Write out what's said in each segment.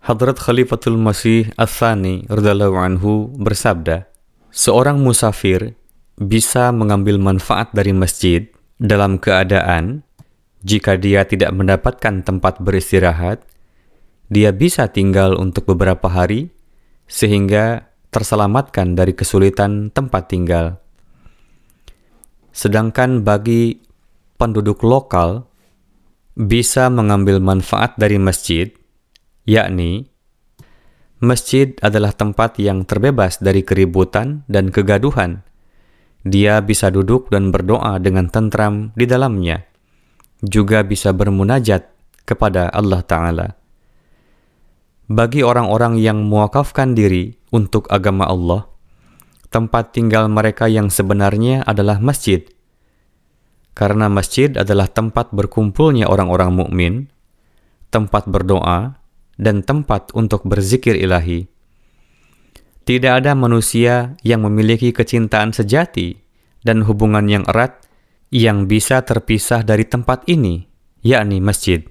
Hadrat Khalifatul Masih Ats-Tsani radhiyallahu anhu bersabda, seorang musafir bisa mengambil manfaat dari masjid dalam keadaan jika dia tidak mendapatkan tempat beristirahat, dia bisa tinggal untuk beberapa hari sehingga terselamatkan dari kesulitan tempat tinggal. Sedangkan bagi penduduk lokal bisa mengambil manfaat dari masjid, yakni masjid adalah tempat yang terbebas dari keributan dan kegaduhan. Dia bisa duduk dan berdoa dengan tentram di dalamnya. Juga bisa bermunajat kepada Allah Ta'ala. Bagi orang-orang yang mewakafkan diri untuk agama Allah, tempat tinggal mereka yang sebenarnya adalah masjid. Karena masjid adalah tempat berkumpulnya orang-orang mukmin, tempat berdoa, dan tempat untuk berzikir ilahi. Tidak ada manusia yang memiliki kecintaan sejati dan hubungan yang erat yang bisa terpisah dari tempat ini, yakni masjid.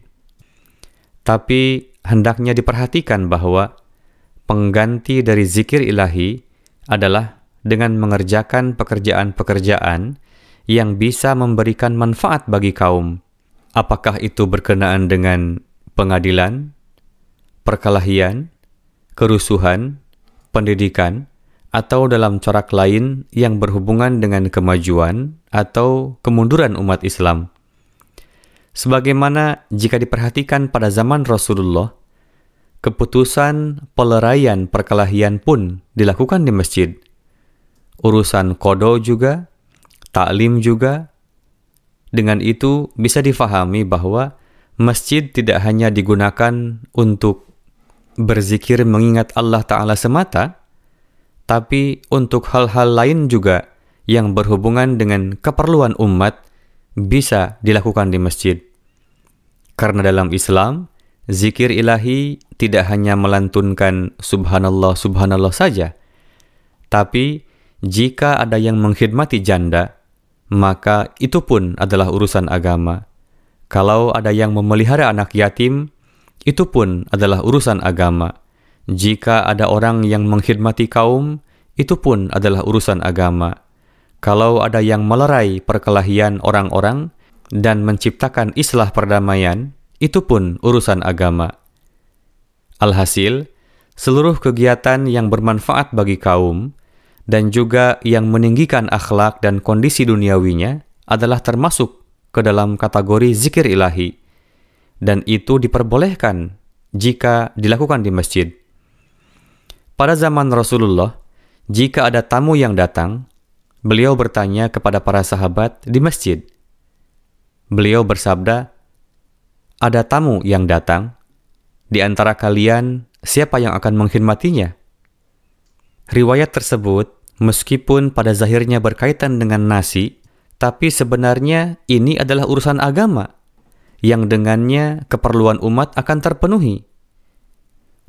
Tapi hendaknya diperhatikan bahwa pengganti dari zikir ilahi adalah dengan mengerjakan pekerjaan-pekerjaan yang bisa memberikan manfaat bagi kaum. Apakah itu berkenaan dengan pengadilan, perkelahian, kerusuhan, pendidikan, atau dalam corak lain yang berhubungan dengan kemajuan atau kemunduran umat Islam. Sebagaimana jika diperhatikan pada zaman Rasulullah, keputusan peleraian perkelahian pun dilakukan di masjid. Urusan qada juga, taklim juga. Dengan itu bisa difahami bahwa masjid tidak hanya digunakan untuk berzikir mengingat Allah Ta'ala semata, tapi untuk hal-hal lain juga yang berhubungan dengan keperluan umat bisa dilakukan di masjid. Karena dalam Islam, zikir ilahi tidak hanya melantunkan subhanallah, subhanallah saja, tapi jika ada yang mengkhidmati janda, maka itu pun adalah urusan agama. Kalau ada yang memelihara anak yatim, itu pun adalah urusan agama. Jika ada orang yang mengkhidmati kaum, itu pun adalah urusan agama. Kalau ada yang melerai perkelahian orang-orang dan menciptakan islah perdamaian, itu pun urusan agama. Alhasil, seluruh kegiatan yang bermanfaat bagi kaum dan juga yang meninggikan akhlak dan kondisi duniawinya adalah termasuk ke dalam kategori zikir ilahi. Dan itu diperbolehkan jika dilakukan di masjid. Pada zaman Rasulullah, jika ada tamu yang datang, beliau bertanya kepada para sahabat di masjid. Beliau bersabda, ada tamu yang datang, di antara kalian siapa yang akan mengkhidmatinya? Riwayat tersebut, meskipun pada zahirnya berkaitan dengan nasi, tapi sebenarnya ini adalah urusan agama, yang dengannya keperluan umat akan terpenuhi.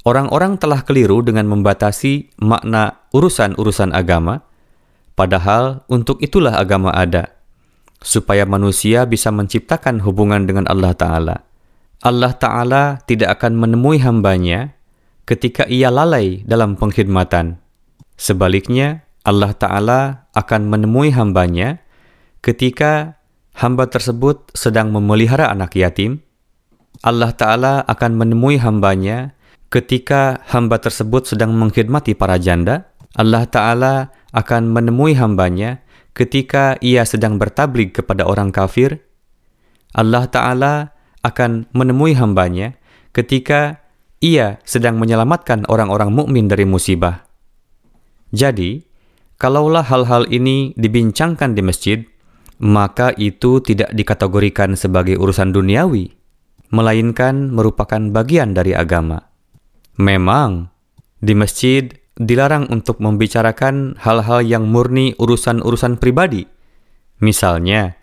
Orang-orang telah keliru dengan membatasi makna urusan-urusan agama, padahal untuk itulah agama ada, supaya manusia bisa menciptakan hubungan dengan Allah Ta'ala. Allah Ta'ala tidak akan menemui hambanya ketika ia lalai dalam pengkhidmatan. Sebaliknya, Allah Ta'ala akan menemui hambanya ketika hamba tersebut sedang memelihara anak yatim. Allah Ta'ala akan menemui hambanya ketika hamba tersebut sedang mengkhidmati para janda. Allah Ta'ala akan menemui hambanya ketika ia sedang bertabligh kepada orang kafir. Allah Ta'ala akan menemui hambanya ketika ia sedang menyelamatkan orang-orang mukmin dari musibah. Jadi, kalaulah hal-hal ini dibincangkan di masjid, maka itu tidak dikategorikan sebagai urusan duniawi, melainkan merupakan bagian dari agama. Memang, di masjid dilarang untuk membicarakan hal-hal yang murni urusan-urusan pribadi. Misalnya,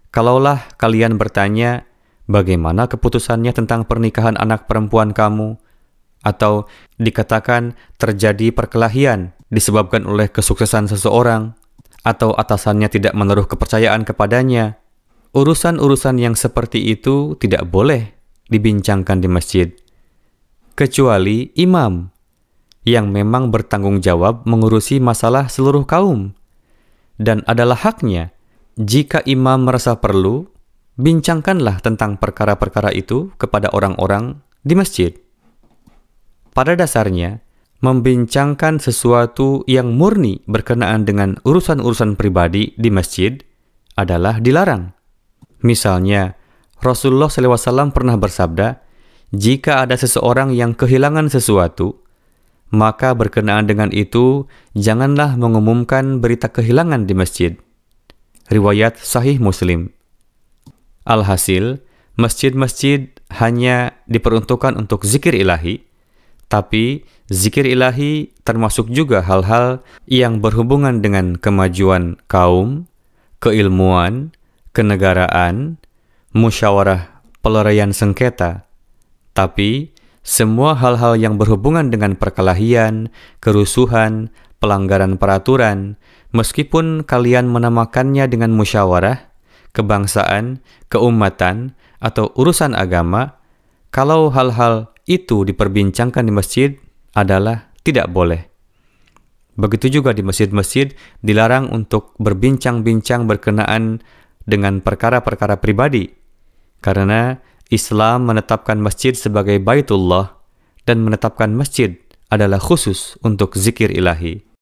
kalaulah kalian bertanya, bagaimana keputusannya tentang pernikahan anak perempuan kamu? Atau dikatakan terjadi perkelahian disebabkan oleh kesuksesan seseorang, atau atasannya tidak menaruh kepercayaan kepadanya. Urusan-urusan yang seperti itu tidak boleh dibincangkan di masjid. kecuali imam yang memang bertanggung jawab mengurusi masalah seluruh kaum. Dan adalah haknya, jika imam merasa perlu, bincangkanlah tentang perkara-perkara itu kepada orang-orang di masjid. Pada dasarnya, membincangkan sesuatu yang murni berkenaan dengan urusan-urusan pribadi di masjid adalah dilarang. Misalnya, Rasulullah SAW pernah bersabda, jika ada seseorang yang kehilangan sesuatu, maka berkenaan dengan itu, janganlah mengumumkan berita kehilangan di masjid. Riwayat Sahih Muslim. Alhasil, masjid-masjid hanya diperuntukkan untuk zikir ilahi, tapi zikir ilahi termasuk juga hal-hal yang berhubungan dengan kemajuan kaum, keilmuan, kenegaraan, musyawarah peleraian sengketa. Tapi, semua hal-hal yang berhubungan dengan perkelahian, kerusuhan, pelanggaran peraturan, meskipun kalian menamakannya dengan musyawarah, kebangsaan, keumatan, atau urusan agama, kalau hal-hal itu diperbincangkan di masjid adalah tidak boleh. Begitu juga di masjid-masjid dilarang untuk berbincang-bincang berkenaan dengan perkara-perkara pribadi, karena Islam menetapkan masjid sebagai Baitullah dan menetapkan masjid adalah khusus untuk zikir ilahi.